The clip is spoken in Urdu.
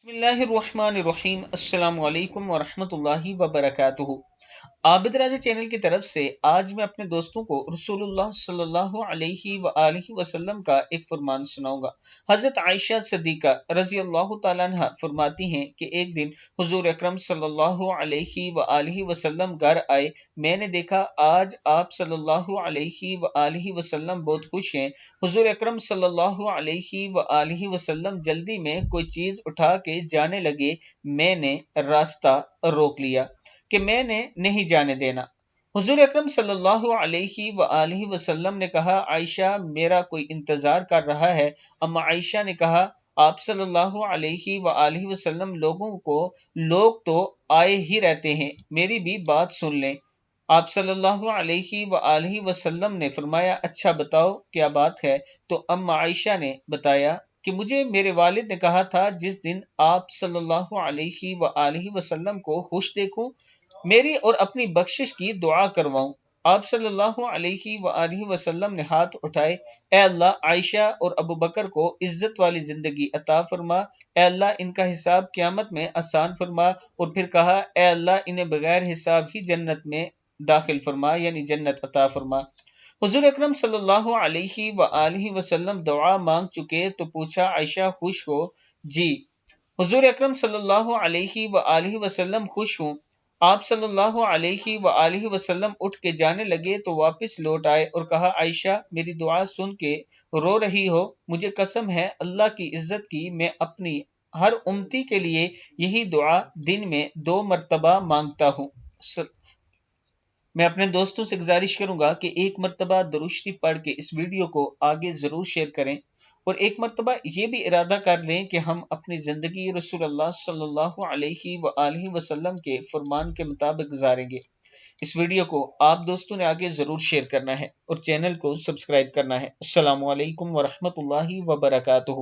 بسم اللہ الرحمن الرحیم السلام علیکم ورحمۃ اللہ وبرکاتہ۔ عابد راجہ چینل کی طرف سے آج میں اپنے دوستوں کو رسول اللہ صلی اللہ علیہ وآلہ وسلم کا ایک فرمان سناؤں گا۔ حضرت عائشہ صدیقہ رضی اللہ تعالیٰ عنہ فرماتی ہیں کہ ایک دن حضور اکرم صلی اللہ علیہ وآلہ وسلم گھر آئے۔ میں نے دیکھا آج آپ صلی اللہ علیہ وآلہ وسلم بہت خوش ہیں۔ حضور اکرم صلی اللہ علیہ وآلہ وسلم جلدی میں کوئی چیز اٹھا کے جانے لگے۔ میں نے راستہ روک لیا کہ میں نے نہیں جانے دینا۔ حضور اکرم صلی اللہ علیہ وآلہ وسلم نے کہا عائشہ میرا کوئی انتظار کر رہا ہے۔ اما عائشہ نے کہا آپ صلی اللہ علیہ وآلہ وسلم لوگ تو آئے ہی رہتے ہیں، میری بھی بات سن لیں۔ آپ صلی اللہ علیہ وآلہ وسلم نے فرمایا اچھا بتاؤ کیا بات ہے؟ تو اما عائشہ نے بتایا کہ مجھے میرے والد نے کہا تھا جس دن آپ صلی اللہ علیہ وآلہ وسلم کو خوش دیکھوں میری اور اپنی بخشش کی دعا کرواؤں۔ آپ صلی اللہ علیہ وآلہ وسلم نے ہاتھ اٹھائے، اے اللہ عائشہ اور ابو بکر کو عزت والی زندگی عطا فرما، اے اللہ ان کا حساب قیامت میں آسان فرما، اور پھر کہا اے اللہ انہیں بغیر حساب ہی جنت میں داخل فرما، یعنی جنت عطا فرما۔ حضور اکرم صلی اللہ علیہ وآلہ وسلم دعا مانگ چکے تو پوچھا عائشہ خوش ہو؟ جی۔ حضور اکرم صلی اللہ علیہ وآلہ وسلم خوش ہوں۔ آپ صلی اللہ علیہ وآلہ وسلم اٹھ کے جانے لگے تو واپس لوٹ آئے اور کہا عائشہ میری دعا سن کے رو رہی ہو؟ مجھے قسم ہے اللہ کی عزت کی میں اپنی ہر امتی کے لیے یہی دعا دن میں 2 مرتبہ مانگتا ہوں۔ میں اپنے دوستوں سے گزارش کروں گا کہ ایک مرتبہ درود شریف پڑھ کے اس ویڈیو کو آگے ضرور شیئر کریں، اور ایک مرتبہ یہ بھی ارادہ کر لیں کہ ہم اپنی زندگی رسول اللہ صلی اللہ علیہ وآلہ وسلم کے فرمان کے مطابق گزاریں گے۔ اس ویڈیو کو آپ دوستوں نے آگے ضرور شیئر کرنا ہے اور چینل کو سبسکرائب کرنا ہے۔ السلام علیکم ورحمۃ اللہ وبرکاتہ۔